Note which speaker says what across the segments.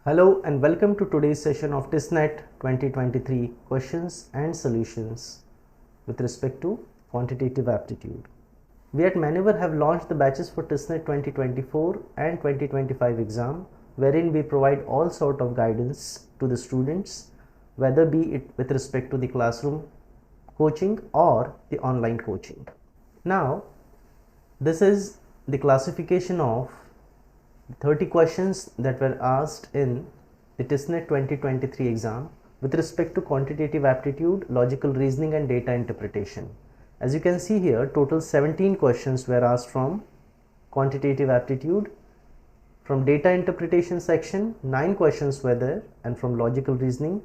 Speaker 1: Hello and welcome to today's session of TISSNET 2023 questions and solutions with respect to quantitative aptitude. We at Manoeuvre have launched the batches for TISSNET 2024 and 2025 exam, wherein we provide all sort of guidance to the students, whether be it with respect to the classroom coaching or the online coaching. Now, this is the classification of 30 questions that were asked in the TISSNET 2023 exam with respect to quantitative aptitude, logical reasoning and data interpretation. As you can see here, total 17 questions were asked from quantitative aptitude. From data interpretation section, 9 questions were there, and from logical reasoning,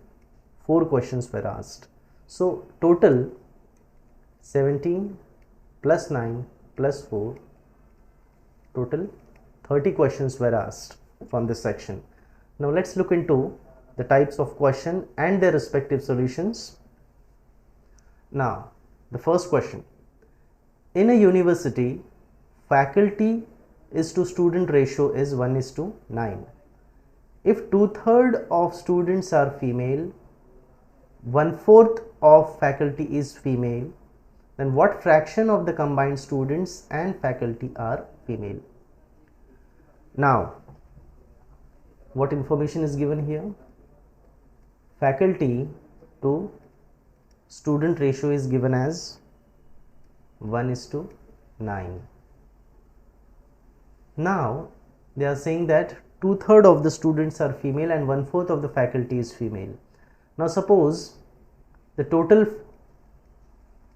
Speaker 1: 4 questions were asked. So total 17 plus 9 plus 4, total 30 questions were asked from this section. Now let's look into the types of question and their respective solutions. Now, the first question. In a university, faculty is to student ratio is 1:9. If 2/3 of students are female, 1/4 of faculty is female, then what fraction of the combined students and faculty are female? Now, what information is given here? Faculty to student ratio is given as 1:9. Now, they are saying that 2/3 of the students are female and 1/4 of the faculty is female. Now, suppose the total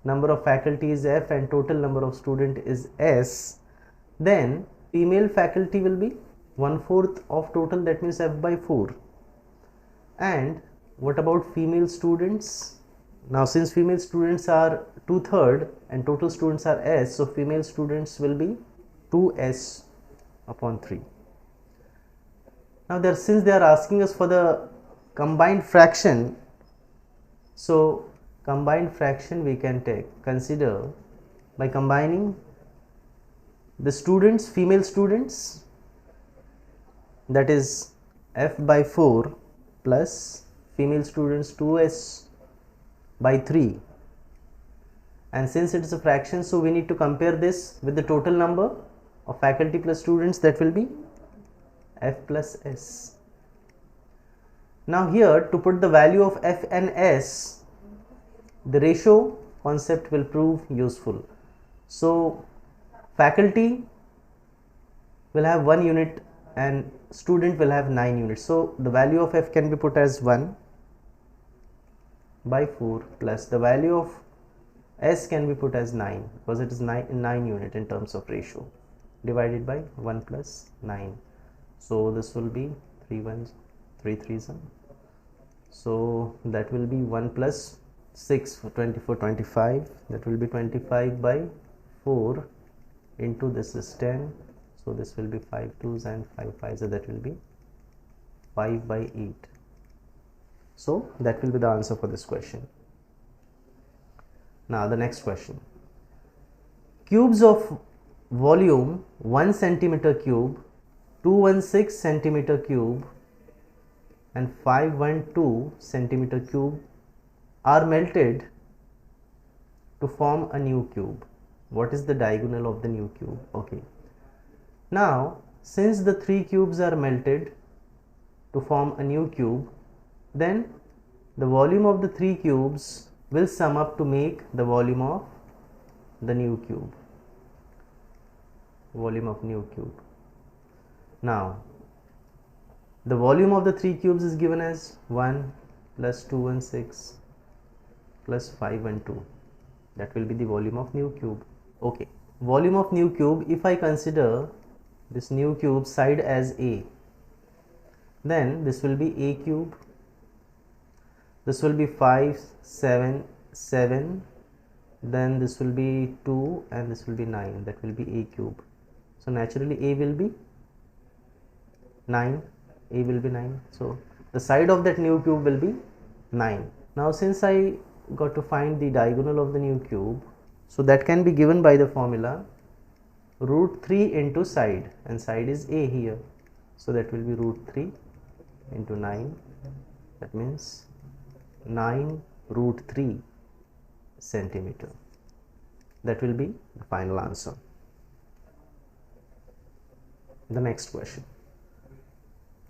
Speaker 1: number of faculty is F and total number of student is S, then female faculty will be 1/4 of total, that means F by 4. And what about female students? Now, since female students are 2/3 and total students are S, so female students will be 2S upon 3. Now, since they are asking us for the combined fraction, so combined fraction we can consider by combining the students, female students, that is F by 4 plus female students 2S by 3, and since it is a fraction, so we need to compare this with the total number of faculty plus students, that will be F plus S. Now here, to put the value of F and S, the ratio concept will prove useful. So faculty will have 1 unit and student will have 9 units. So the value of F can be put as 1 by 4 plus the value of S can be put as 9, because it is 9 unit in terms of ratio, divided by 1 plus 9. So this will be 3 1s, 3 3s, so that will be 1 plus 6 for 24 25, that will be 25 by 4 into this is 10, so this will be 5 2s and 5 5s, so that will be 5 by 8. So that will be the answer for this question. Now the next question. Cubes of volume 1 centimeter cube, 216 centimeter cube and 512 centimeter cube are melted to form a new cube. What is the diagonal of the new cube? Okay. Now, since the 3 cubes are melted to form a new cube, then the volume of the 3 cubes will sum up to make the volume of the new cube. Volume of new cube. Now, the volume of the 3 cubes is given as 1 plus 216 plus 5 and 2. That will be the volume of new cube. Okay. Volume of new cube, if I consider this new cube side as A, then this will be A cube, this will be 5 7 7, then this will be 2 and this will be 9, that will be A cube. So naturally A will be 9, A will be 9, so the side of that new cube will be 9. Now since I got to find the diagonal of the new cube, so that can be given by the formula root 3 into side, and side is A here, so that will be root 3 into 9, that means 9 root 3 centimeter. That will be the final answer. The next question.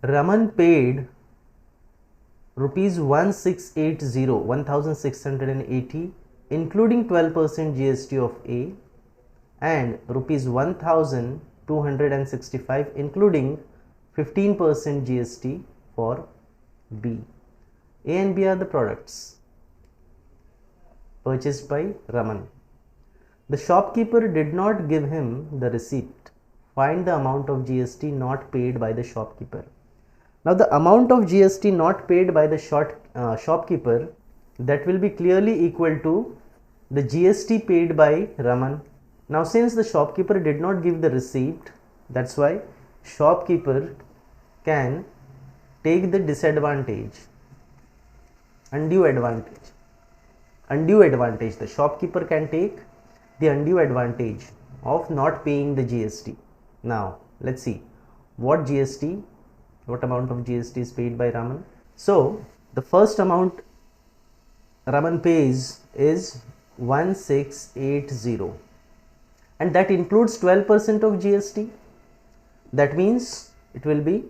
Speaker 1: Raman paid rupees 1680 including 12% GST of A and rupees 1265 including 15% GST for B. A and B are the products purchased by Raman. The shopkeeper did not give him the receipt. Find the amount of GST not paid by the shopkeeper. Now the amount of GST not paid by the shopkeeper, that will be clearly equal to the GST paid by Raman. Now since the shopkeeper did not give the receipt, that's why shopkeeper can take the disadvantage, undue advantage. The shopkeeper can take the undue advantage of not paying the GST. Now let's see what amount of GST is paid by Raman. So the first amount Raman pays is 1680 and that includes 12% of GST. That means it will be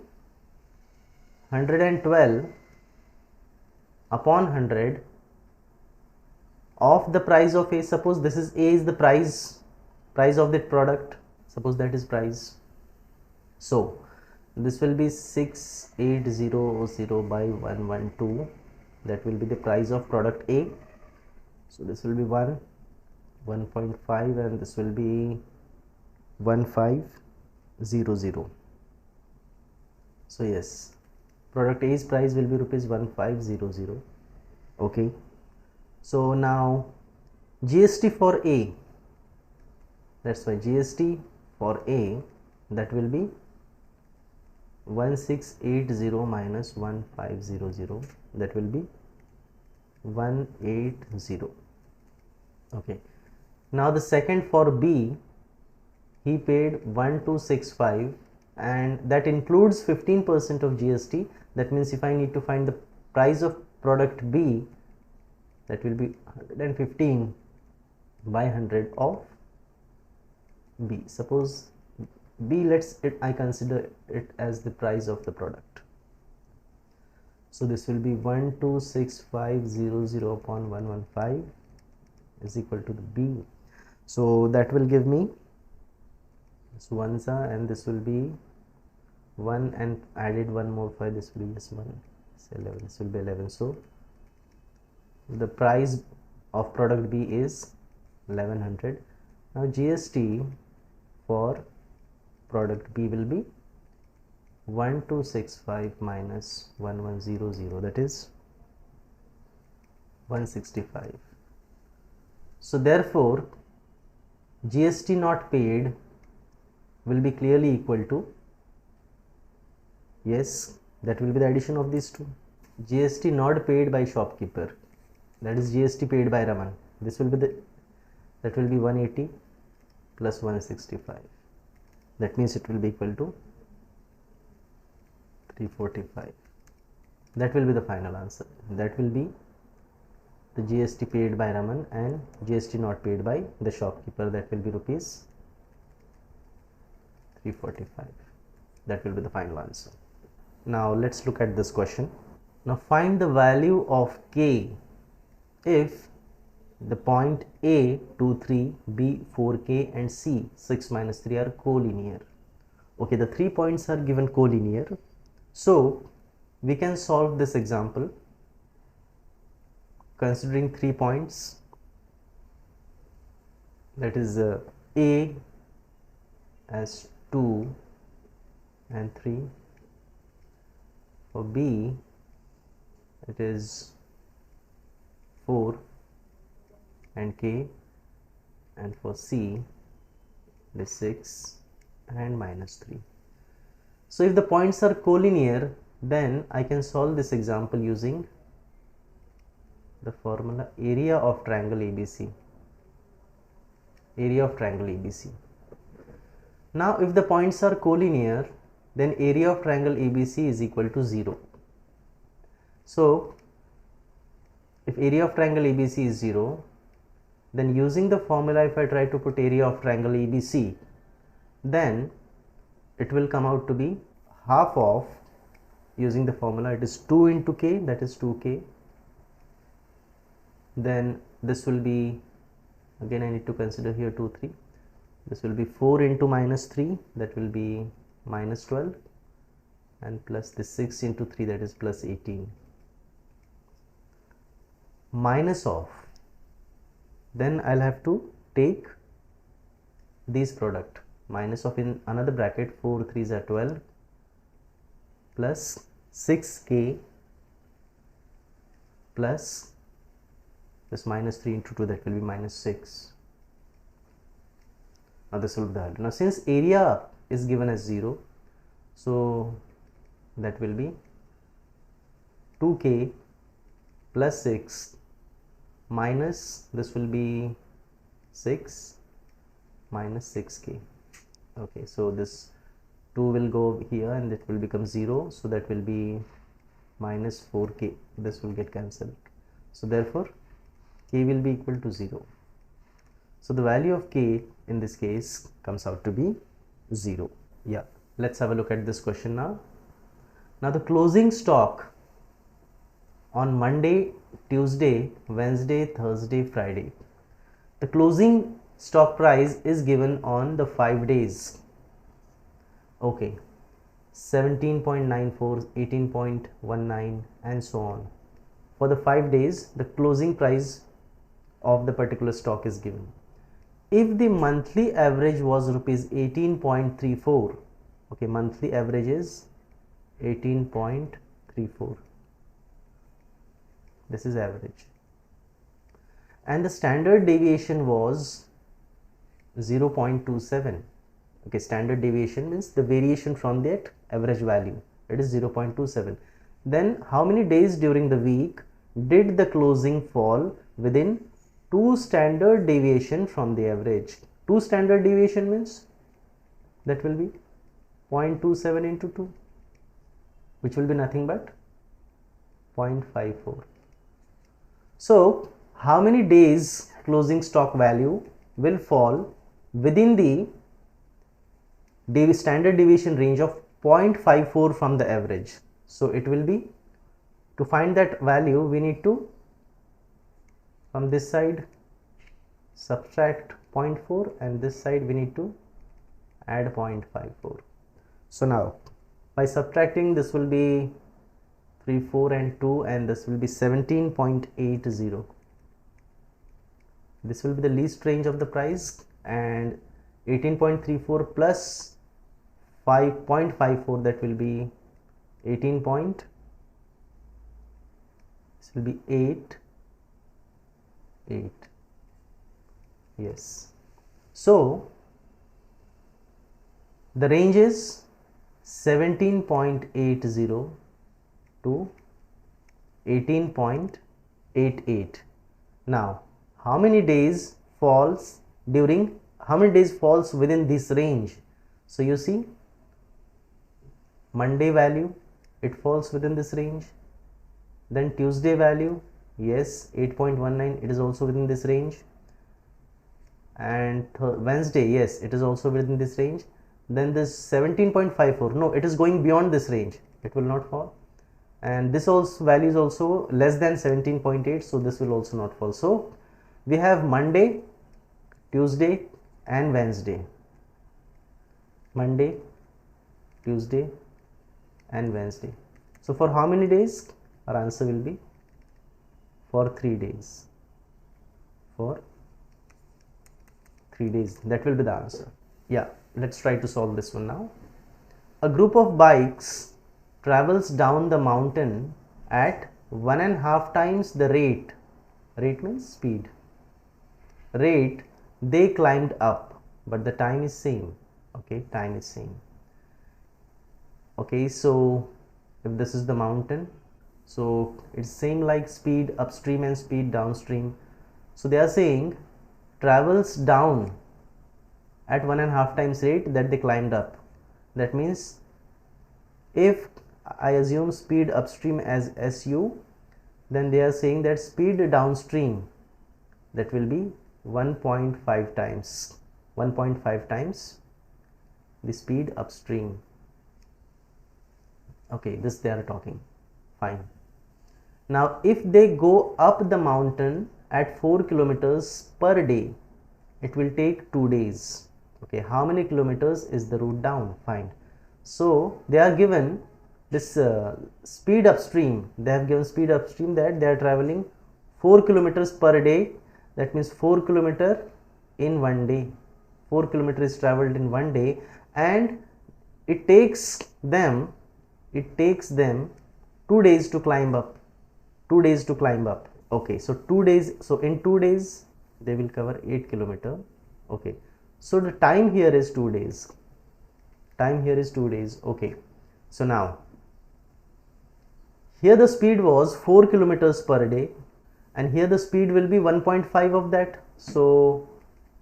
Speaker 1: 112 upon 100 of the price of A. Suppose this is A is the price of that product. Suppose that is price. So this will be 6800 by 112. That will be the price of product A. So this will be 1.5 and this will be 1500. So yes, product A's price will be rupees 1500. Okay. So now GST for A, that's why GST for A, that will be 1680 minus 1500, that will be 180. Okay. Now the second for B, he paid 1265 and that includes 15% of GST. That means if I need to find the price of product B, that will be 115 by 100 of B. Suppose B, I consider it as the price of the product. So this will be 126500 upon 115 is equal to the B. So that will give me this ones are, and this will be 1 and added 1 more 5, this will be just 1, so 11, this will be 11. So the price of product B is 1100. Now GST for product B will be 1265 minus 1100, that is 165. So therefore GST not paid will be clearly equal to, yes, that will be the addition of these two. GST not paid by shopkeeper, that is GST paid by Raman, this will be that will be 180 plus 165, that means it will be equal to 345. That will be the final answer. That will be the GST paid by Raman and GST not paid by the shopkeeper, that will be rupees 345. That will be the final answer. Now let's look at this question. Now find the value of K if the point A 2 3, B 4K and C 6 minus 3 are collinear. Okay, the 3 points are given collinear. So we can solve this example considering 3 points, that is A as 2 and 3, for B it is 4 and K, and for C it is 6 and minus 3. So if the points are collinear, then I can solve this example using the formula area of triangle ABC. Area of triangle ABC. Now if the points are collinear, then area of triangle ABC is equal to 0. So if area of triangle ABC is 0, then using the formula, if I try to put area of triangle ABC, then it will come out to be half of, using the formula, it is 2 into k, that is 2k. Then this will be, again I need to consider here 2, 3. This will be 4 into minus 3, that will be minus 12, and plus this 6 into 3, that is plus 18. Minus of, then I'll have to take these product, minus of in another bracket, 4 3s are 12, plus 6k plus this minus 3 into 2, that will be minus 6. Now this will be the value. Now since area is given as 0, so that will be 2k plus 6 minus, this will be 6 minus 6k. Okay, so this 2 will go here and it will become 0, so that will be minus 4k, this will get cancelled. So therefore k will be equal to 0. So the value of k in this case comes out to be 0. Yeah, let's have a look at this question now. Now the closing stock on Monday, Tuesday, Wednesday, Thursday, Friday. The closing stock price is given on the 5 days. Okay, 17.94, 18.19 and so on. For the 5 days, the closing price of the particular stock is given. If the monthly average was rupees 18.34, okay, monthly average is 18.34. This is average, and the standard deviation was 0.27. okay, standard deviation means the variation from that average value, it is 0.27. then how many days during the week did the closing fall within 2 standard deviation from the average? 2 standard deviation means that will be 0.27 into 2, which will be nothing but 0.54. So how many days closing stock value will fall within the standard deviation range of 0.54 from the average? So it will be, to find that value, we need to, from this side, subtract 0.4, and this side we need to add 0.54. So now by subtracting, this will be 3, 4 and 2, and this will be 17.80. This will be the least range of the price, and 18.34 plus 5.54, that will be 18 point, this will be 8. Yes, so the range is 17.80 to 18.88. Now how many days falls within this range? So you see, Monday value, it falls within this range. Then Tuesday value, yes, 8.19, it is also within this range. And Wednesday, yes, it is also within this range. Then this 17.54, no, it is going beyond this range, it will not fall. And this also value is also less than 17.8, so this will also not fall. So we have Monday, Tuesday and Wednesday. Monday, Tuesday and Wednesday. So for how many days? Our answer will be for 3 days. For 3 days, that will be the answer. Yeah, let's try to solve this one now. A group of bikes travels down the mountain at 1.5 times the rate means speed, rate they climbed up, but the time is same. Okay, time is same. Okay, so if this is the mountain, so it's same like speed upstream and speed downstream. So they are saying travels down at 1.5 times rate that they climbed up. That means if I assume speed upstream as SU, then they are saying that speed downstream, that will be 1.5 times, 1.5 times the speed upstream. Okay, this they are talking, fine. Now if they go up the mountain at 4 kilometers per day, it will take 2 days. Okay, how many kilometers is the route down? Find. So they are given this speed upstream, they have given speed upstream that they are traveling 4 kilometers per day, that means 4 kilometer in 1 day, 4 kilometers is traveled in 1 day, and it takes them 2 days to climb up, 2 days to climb up. Okay, so 2 days, so in 2 days they will cover 8 kilometer. Okay, so the time here is 2 days, time here is 2 days. Okay, so now here the speed was 4 kilometers per day, and here the speed will be 1.5 of that, so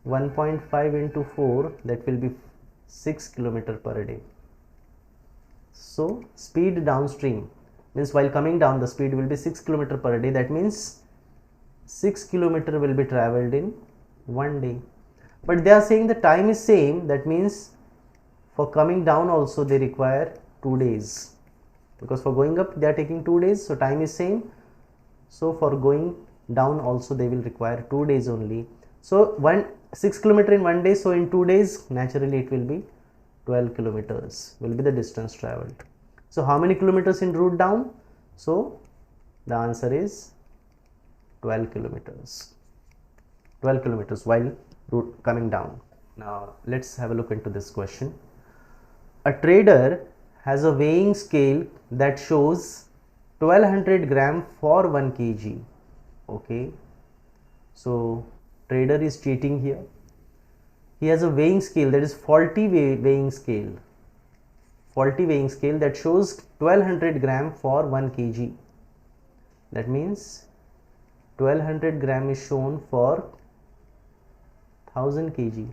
Speaker 1: 1.5 into 4, that will be 6 kilometer per day. So speed downstream means while coming down the speed will be 6 kilometer per day, that means 6 kilometer will be traveled in 1 day. But they are saying the time is same, that means for coming down also they require 2 days, because for going up they are taking 2 days, so time is same. So for going down also they will require 2 days only. So 6 kilometer in 1 day, so in 2 days naturally it will be 12 kilometers will be the distance traveled. So how many kilometers in route down? So the answer is 12 kilometers. 12 kilometers while route coming down. Now let's have a look into this question. A trader has a weighing scale that shows 1200 gram for 1 kg. Okay, so trader is cheating here. He has a weighing scale, that is faulty weighing scale, faulty weighing scale that shows 1200 gram for 1 kg. That means 1200 gram is shown for 1000 kg.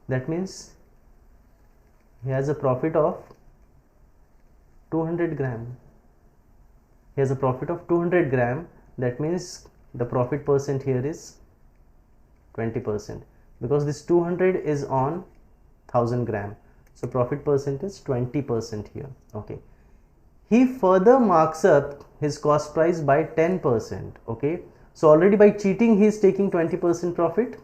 Speaker 1: That means he has a profit of 200 gram. He has a profit of 200 gram. That means the profit percent here is 20%, because this 200 is on 1000 gram. So profit percent is 20% here. Okay. He further marks up his cost price by 10%. Okay. So already by cheating he is taking 20% profit,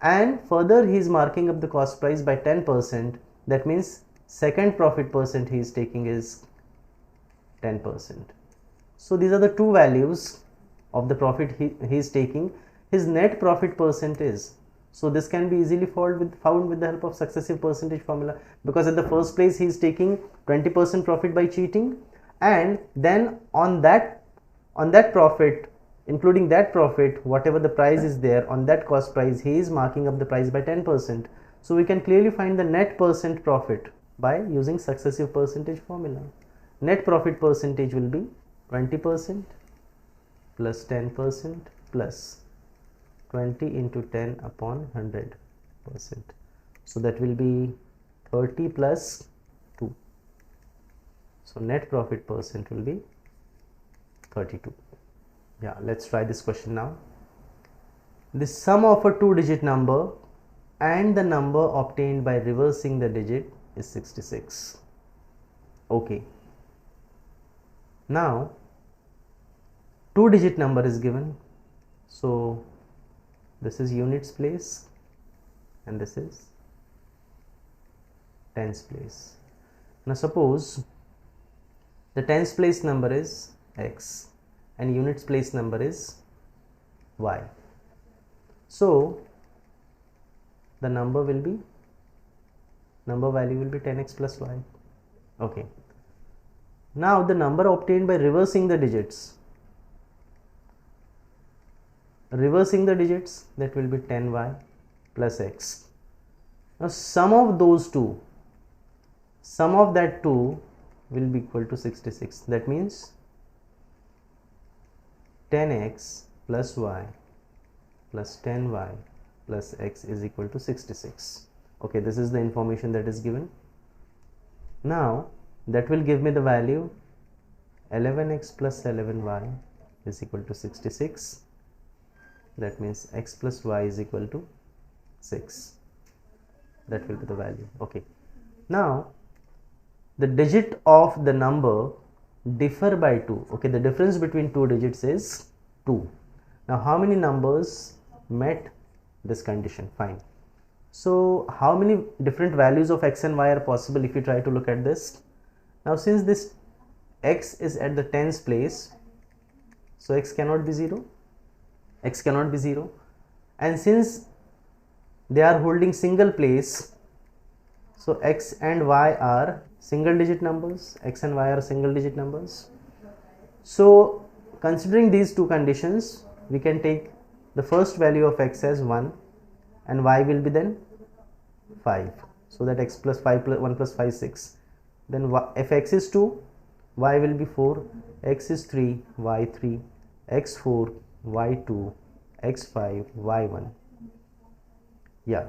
Speaker 1: and further he is marking up the cost price by 10%. That means second profit percent he is taking is 10%. So these are the two values of the profit he is taking. His net profit percent is, so this can be easily found with the help of successive percentage formula, because at the first place he is taking 20% profit by cheating, and then on that profit, including that profit, whatever the price is there on that cost price, he is marking up the price by 10%. So we can clearly find the net percent profit by using successive percentage formula. Net profit percentage will be 20% plus 10% plus 20 into 10 upon 100%. So that will be 30 plus 2. So net profit percent will be 32. Yeah, let's try this question now. The sum of a 2-digit number and the number obtained by reversing the digit is 66. Okay. Now 2-digit number is given, so this is units place and this is tens place. Now suppose the tens place number is x and units place number is y. So the number value will be 10x plus y. Okay. Now the number obtained by reversing the digits, that will be 10y plus x. Now sum of those two, sum of that two will be equal to 66. That means 10x plus y plus 10y plus x is equal to 66. Okay, this is the information that is given. Now that will give me the value 11x plus 11y is equal to 66. That means x plus y is equal to 6. That will be the value. Okay. Now the digit of the number differ by 2. Okay, the difference between two digits is 2. Now how many numbers met this condition? Fine. So how many different values of x and y are possible if you try to look at this? Now since this x is at the tens place, so x cannot be 0, x cannot be 0, and since they are holding single place, so x and y are single digit numbers, x and y are single digit numbers. So considering these two conditions, we can take the first value of x as 1 and y will be then 5, so that x plus 5 plus 1 plus 5 6. Then if x is 2, y will be 4, x is 3, y 3, x 4, y 2, x 5, y 1. Yeah.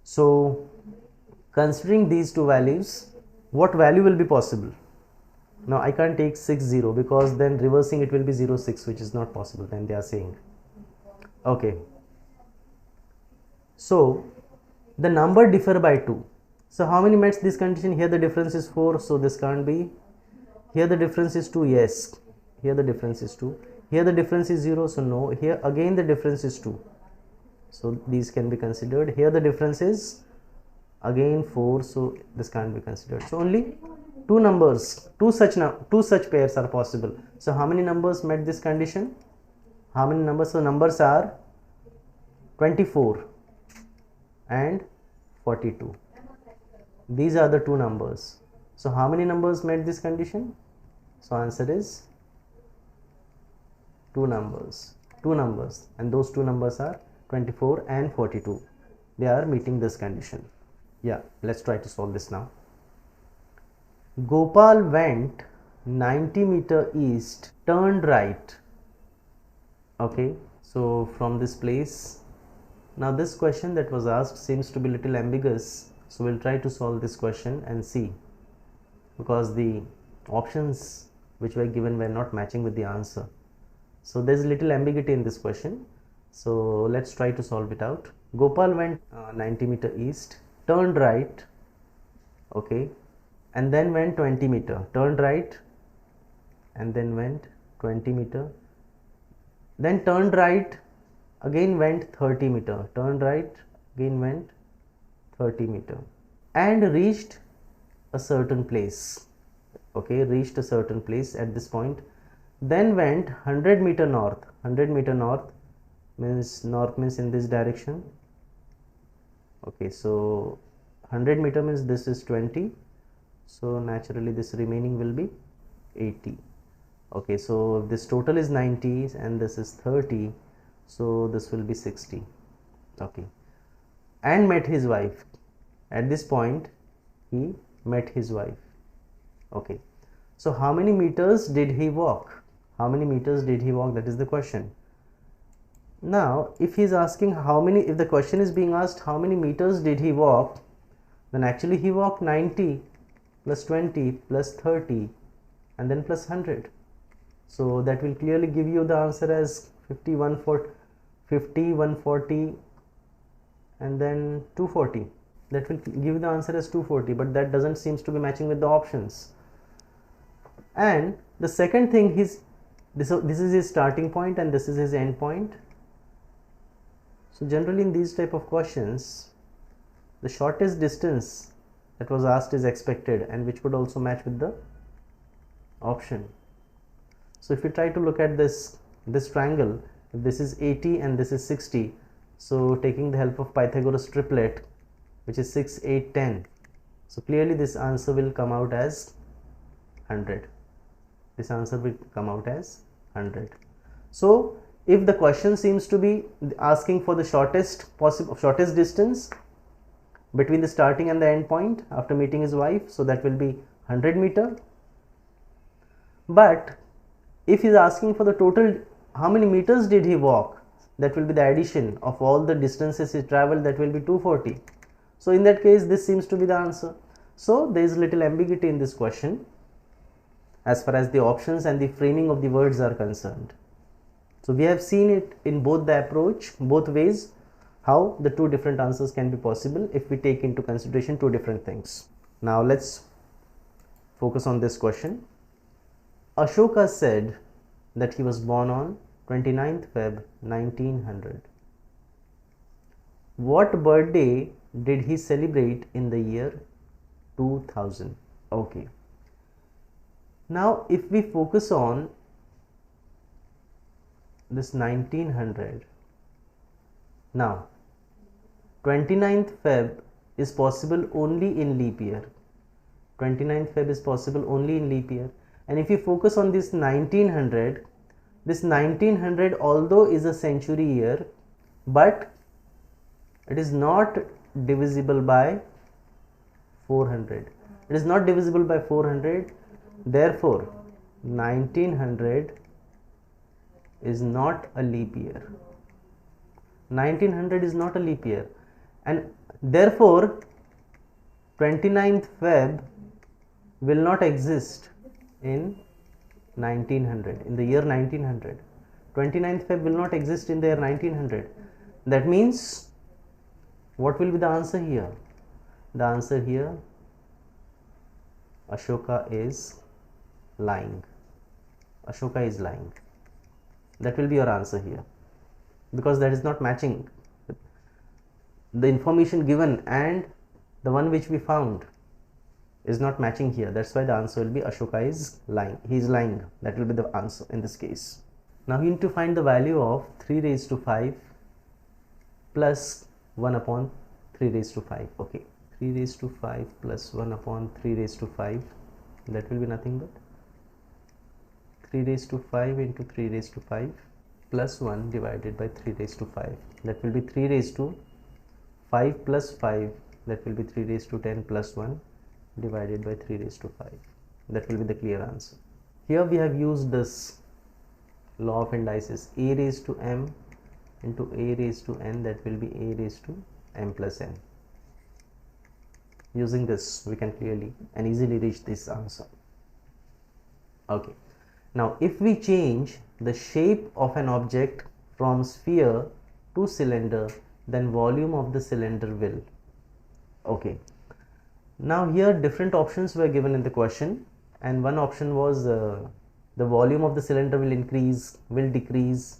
Speaker 1: So considering these two values, what value will be possible? Now I can't take 6 0 because then reversing it will be 0 6, which is not possible. Then they are saying, okay, so the number differ by 2. So how many meets this condition? Here the difference is 4, so this can't be. Here the difference is 2, yes. Here the difference is 2. Here the difference is 0, so no. Here again the difference is 2, so these can be considered. Here the difference is again 4, so this can't be considered. So only two numbers, two such pairs are possible. So how many numbers met this condition? How many numbers? So numbers are 24 and 42. These are the two numbers. So how many numbers met this condition? So answer is two numbers, and those two numbers are 24 and 42. They are meeting this condition. Yeah, let's try to solve this now. Gopal went 90 meter east, turned right. Okay, so from this place. Now this question that was asked seems to be little ambiguous, so we'll try to solve this question and see, because the options which were given were not matching with the answer. So there's little ambiguity in this question. So let's try to solve it out. Gopal went 90 meter east, turned right, okay, and then went 20 meter, turned right and then went 20 meter, then turned right, again went 30 meter, turned right, again went 30 meter, and reached a certain place. Okay, reached a certain place at this point, then went 100 meter north. 100 meter north means in this direction. Okay, so 100 meter means this is 20, so naturally this remaining will be 80. Okay, so this total is 90 and this is 30, so this will be 60. Okay, and met his wife. At this point he met his wife. Okay, so how many meters did he walk? How many meters did he walk? That is the question. Now if he is asking how many, if the question is being asked how many meters did he walk, then actually he walked 90 plus 20 plus 30 and then plus 100. So that will clearly give you the answer as 50, 140 and then 240. That will give the answer as 240, but that doesn't seems to be matching with the options. And the second thing is this is his starting point and this is his end point. So generally in these type of questions, the shortest distance that was asked is expected, and which would also match with the option. So if you try to look at this triangle, if this is 80 and this is 60, so taking the help of Pythagoras triplet, which is 6, 8, 10, so clearly this answer will come out as 100. This answer will come out as 100. So if the question seems to be asking for the shortest distance between the starting and the end point after meeting his wife, so that will be 100 meter. But if he is asking for the total, how many meters did he walk, that will be the addition of all the distances he traveled, that will be 240. So in that case this seems to be the answer. So there is little ambiguity in this question as far as the options and the framing of the words are concerned. So we have seen it in both the approach, both ways, how the two different answers can be possible if we take into consideration two different things. Now let's focus on this question. Ashoka said that he was born on 29th Feb 1900. What birthday did he celebrate in the year 2000? Okay. Now if we focus on this 1900, now 29th Feb is possible only in leap year. 29th Feb is possible only in leap year. And if you focus on this 1900, this 1900 although is a century year, but it is not divisible by 400. It is not divisible by 400. Therefore, 1900 is not a leap year. 1900 is not a leap year, and therefore 29th Feb will not exist in 1900, in the year 1900. 29th Feb will not exist in the year 1900. That means, what will be the answer here? The answer here, Ashoka is lying. Ashoka is lying. That will be your answer here, because that is not matching. The information given and the one which we found is not matching here. That's why the answer will be Ashoka is lying. He is lying. That will be the answer in this case. Now you need to find the value of 3 raised to 5 plus 1 upon 3 raised to 5. Okay, 3 raised to 5 plus 1 upon 3 raised to 5. That will be nothing but 3 raised to 5 into 3 raised to 5 plus 1 divided by 3 raised to 5. That will be 3 raised to 5 plus 5. That will be 3 raised to 10 plus 1 divided by 3 raised to 5. That will be the clear answer. Here we have used this law of indices, a raised to m into a raised to n. That will be a raised to m plus n. Using this, we can clearly and easily reach this answer. Okay. Now if we change the shape of an object from sphere to cylinder, then volume of the cylinder will. Okay. Now here different options were given in the question, and one option was the volume of the cylinder will increase, will decrease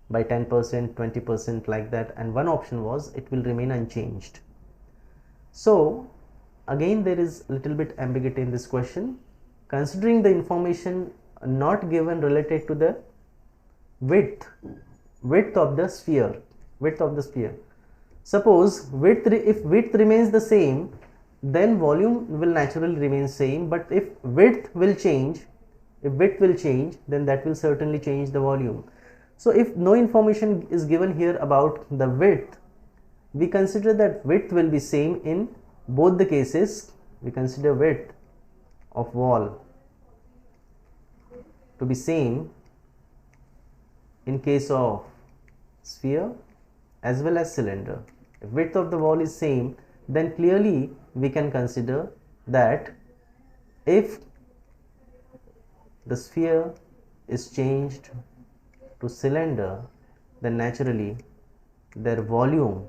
Speaker 1: by 10%, 20%, like that, and one option was it will remain unchanged. So again there is little bit ambiguity in this question, considering the information not given related to the width of the sphere. Suppose if width remains the same, then volume will naturally remain same, but if width will change, then that will certainly change the volume. So if no information is given here about the width, we consider that width will be same in both the cases. We consider width of wall to be same in case of sphere as well as cylinder. If width of the wall is same, then clearly we can consider that if the sphere is changed to cylinder, then naturally their volume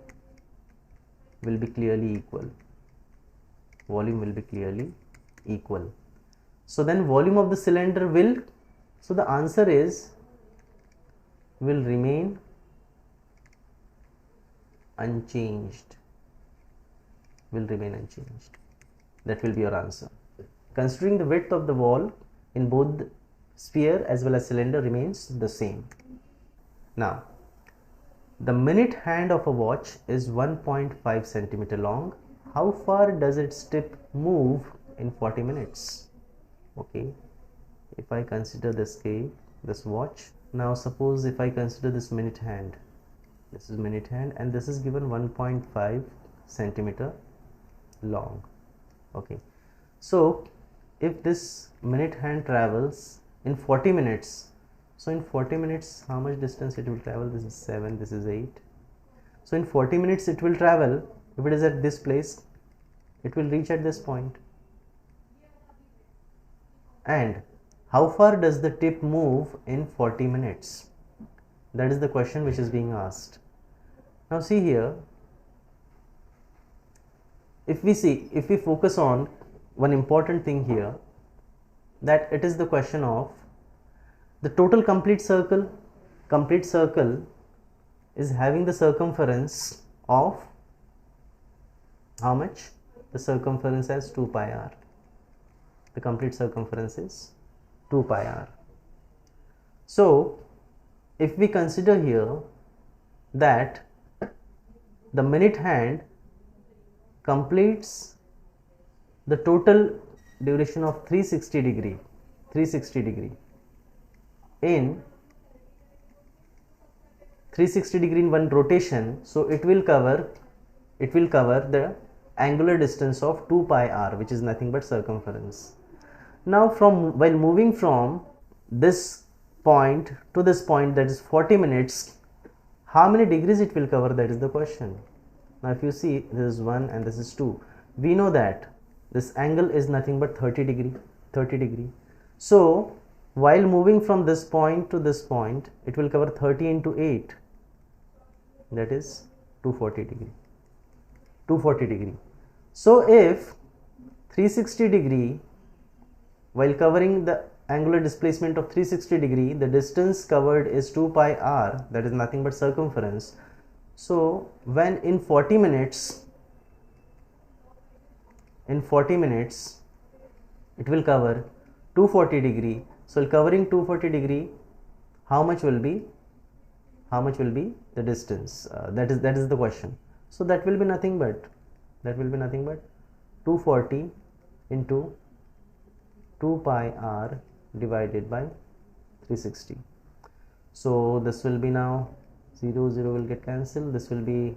Speaker 1: will be clearly equal. So then volume of the cylinder will, so the answer is will remain unchanged. That will be your answer. Considering the width of the wall in both sphere as well as cylinder remains the same. Now the minute hand of a watch is 1.5 centimeter long. How far does its tip move in 40 minutes? Okay, if I consider this watch, now suppose if I consider this minute hand, this is minute hand and this is given 1.5 centimeter long. Okay, so if this minute hand travels in 40 minutes, so in 40 minutes how much distance it will travel? This is 7, this is 8. So in 40 minutes it will travel, if it is at this place, It will reach at this point. And how far does the tip move in 40 minutes? That is the question which is being asked. Now see here, if we focus on one important thing here, that it is the question of the total complete circle. Complete circle is having the circumference of how much? The circumference as 2 pi r. The complete circumference is 2 pi r. So if we consider here that the minute hand completes the total duration of 360 degree in 360 degree in one rotation, so it will cover the angular distance of 2 pi r, which is nothing but circumference. Now while moving from this point to this point, that is 40 minutes, how many degrees it will cover? That is the question. Now if you see, this is 1 and this is 2, we know that this angle is nothing but 30 degree. So while moving from this point to this point, it will cover 30 into 8, that is 240 degree. So if 360 degree, while covering the angular displacement of 360 degree, the distance covered is 2 pi r, that is nothing but circumference. So when in 40 minutes it will cover 240 degree. So covering 240 degree, how much will be the distance? That is the question. So that will be nothing but 240 into 2 pi r divided by 360. So this will be, now 0 will get cancelled. This will be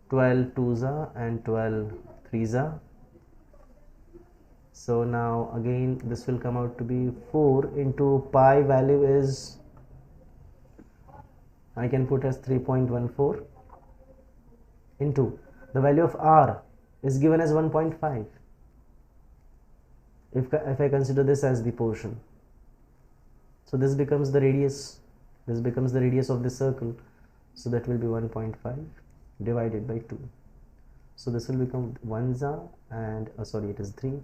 Speaker 1: 12 2s and 12 3s. So now again this will come out to be 4 into pi value is, I can put as 3.14, into the value of r is given as 1.5. If I consider this as the portion, so this becomes the radius. This becomes the radius of the circle. So that will be 1.5 divided by 2. So this will become 1s and it is 3.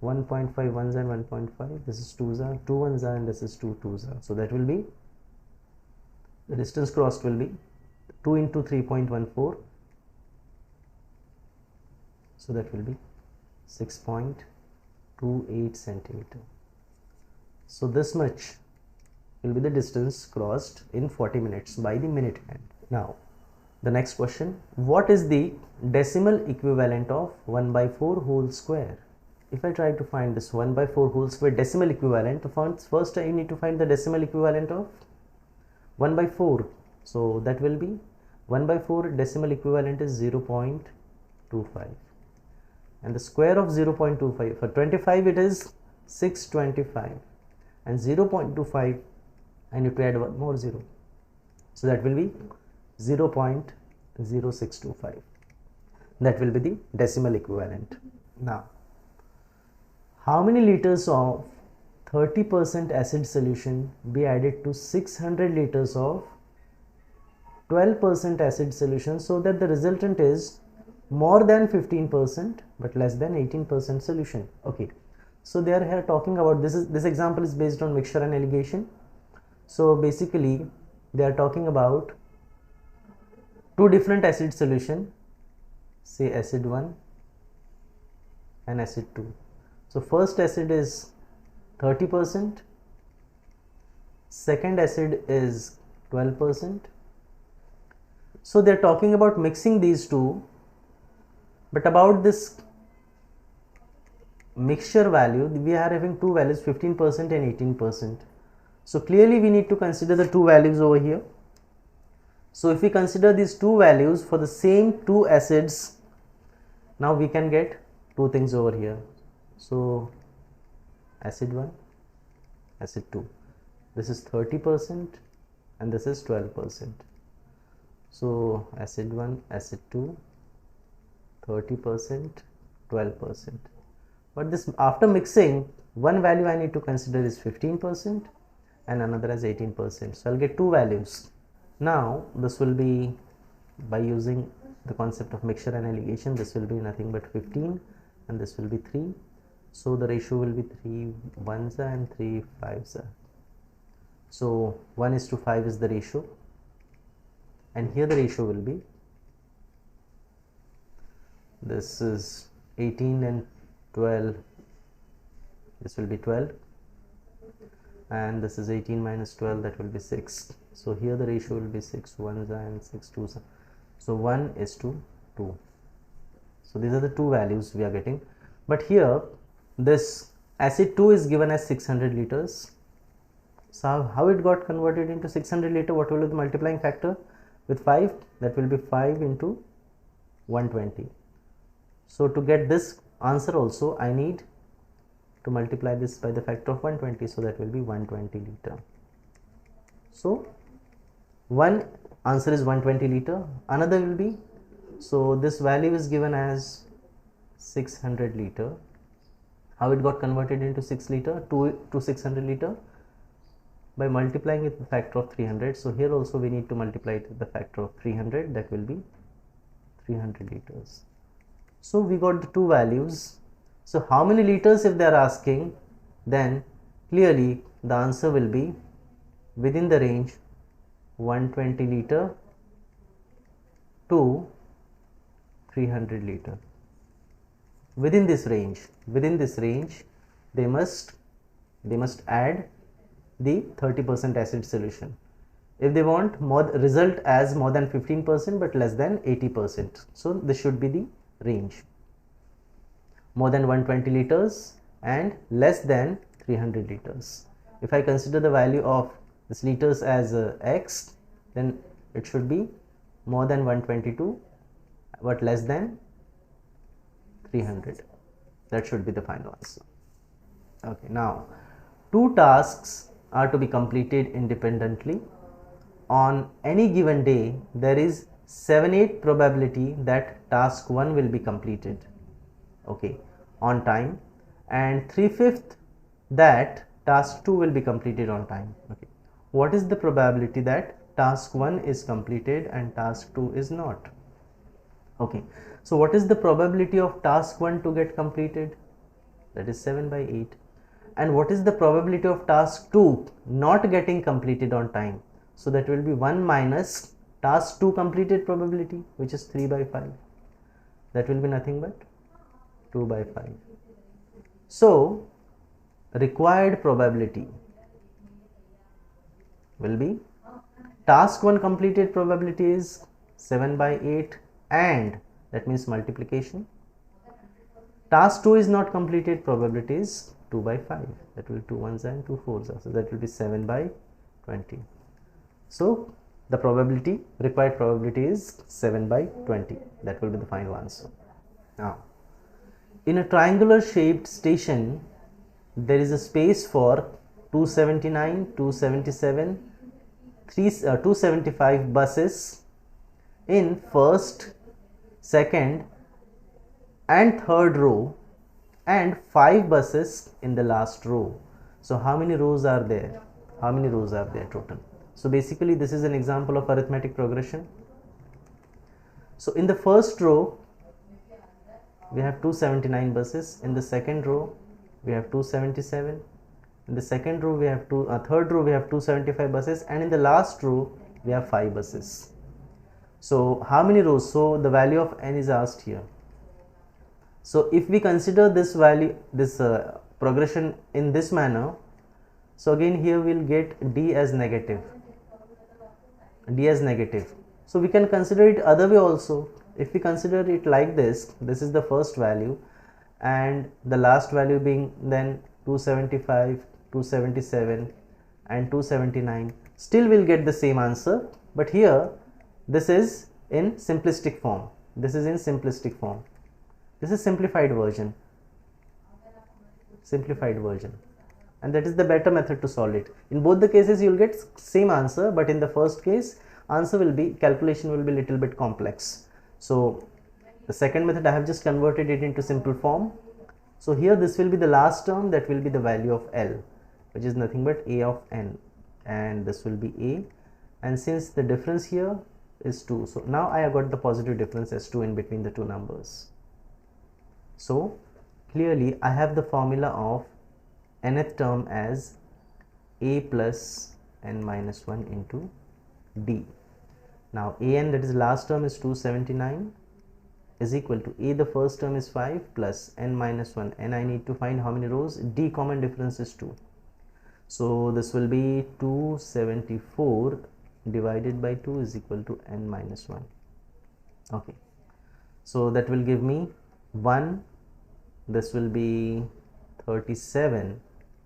Speaker 1: 1.5 1s and 1.5. This is 2s, 2 1s and this is 2 2s. So that will be, the distance crossed will be 2 into 3.14. So that will be 6.28 centimeter. So this much will be the distance crossed in 40 minutes by the minute hand. Now the next question, what is the decimal equivalent of 1/4 whole square? If I try to find this 1/4 whole square decimal equivalent, first I need to find the decimal equivalent of 1/4. So that will be 1/4 decimal equivalent is 0.25, and the square of 0.25, for 25 it is 625, and 0.25 I need to add one more 0, so that will be 0.0625. That will be the decimal equivalent. Now how many liters of 30% acid solution be added to 600 liters of 12% acid solution, so that the resultant is more than 15% but less than 18% solution? Okay, so they are here talking about this example is based on mixture and alligation. So basically they are talking about two different acid solution, say acid 1 and acid 2. So first acid is 30%, second acid is 12%. So they are talking about mixing these two, but about this mixture value we are having two values, 15% and 18%. So clearly we need to consider the two values over here. So if we consider these two values for the same two acids, now we can get two things over here. So acid 1, acid 2, this is 30% and this is 12%. So acid 1, acid 2, 30%, 12%. But this, after mixing, one value I need to consider is 15% and another as 18%. So I'll get two values. Now this will be, by using the concept of mixture and alligation, this will be nothing but 15 and this will be 3. So the ratio will be 3 ones and 3 fives. So 1:5 is the ratio, and here the ratio will be, this is 18 and 12, this will be 12, and this is 18 minus 12, that will be 6. So here the ratio will be 6 ones and 6 twos. So 1:2. So these are the two values we are getting. But here this acid 2 is given as 600 liters. So how it got converted into 600 liter? What will be the multiplying factor with 5? That will be 5 into 120. So to get this answer also, I need to multiply this by the factor of 120. So that will be 120 liter. So one answer is 120 liter. Another will be, so this value is given as 600 liter. How it got converted into 6 liter to 600 liter? By multiplying it with the factor of 300. So here also we need to multiply it with the factor of 300. That will be 300 liters. So we got the two values. So how many liters if they are asking, then clearly the answer will be within the range 120 liter to 300 liter. Within this range they must add the 30% acid solution. If they want result as more than 15% but less than 80%, so this should be the range, more than 120 liters and less than 300 liters. If I consider the value of this liters as x, then it should be more than 122 but less than 300. That should be the final answer. Okay, now two tasks are to be completed independently. On any given day, there is 7/8 probability that task 1 will be completed, okay, on time, and 3/5 that task 2 will be completed on time. Okay, what is the probability that task 1 is completed and task 2 is not? Okay, so what is the probability of task 1 to get completed? That is 7/8. And what is the probability of task 2 not getting completed on time? So that will be 1 minus task 2 completed probability, which is 3/5. That will be nothing but 2/5. So required probability will be, task 1 completed probability is 7/8, and that means multiplication. Task 2 is not completed, probability is 2/5. That will be 2 ones and 2 fours. So that will be 7/20. So the probability, required probability is 7/20. That will be the final answer. Now, in a triangular shaped station, there is a space for 279, 277, 275 buses in first, second and third row, and 5 buses in the last row. So how many rows are there? How many rows are there total? So basically this is an example of arithmetic progression. So in the first row we have 279 buses, in the second row we have 277, in the second row we have third row we have 275 buses, and in the last row we have 5 buses. So how many rows? So the value of n is asked here. So if we consider this value, this progression in this manner, so again here we will get d as negative, So we can consider it other way also. If we consider it like this, this is the first value and the last value being then 275, 277 and 279, still we'll get the same answer, but here this is in simplistic form. This is simplified version, and that is the better method to solve it. In both the cases you will get same answer, but in the first case calculation will be little bit complex. So The second method, I have just converted it into simple form. So here this will be the last term, that will be the value of L, which is nothing but A of n, and this will be A, and since the difference here is 2, so now I have got the positive difference as 2 in between the two numbers. So clearly I have the formula of nth term as A plus n minus 1 into D. Now an, that is last term, is 279, is equal to A, the first term is 5, plus n minus 1, and I need to find how many rows. D common difference is 2, so this will be 274 divided by 2 is equal to n minus 1. Okay, so that will give me 1, this will be 37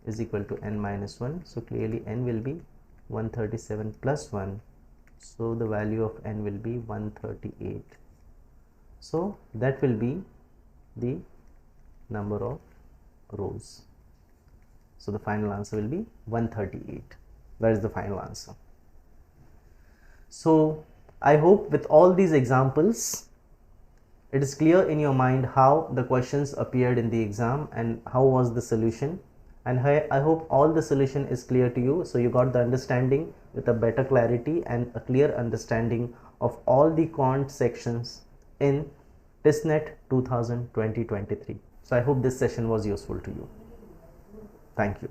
Speaker 1: is equal to n minus 1, so clearly n will be 137 plus 1, so the value of n will be 138. So that will be the number of rows. So the final answer will be 138. That is the final answer. So I hope with all these examples, it is clear in your mind how the questions appeared in the exam and how was the solution. And I hope all the solution is clear to you. So you got the understanding with a better clarity and a clear understanding of all the quant sections in TISSNET 2020-23. So I hope this session was useful to you. Thank you.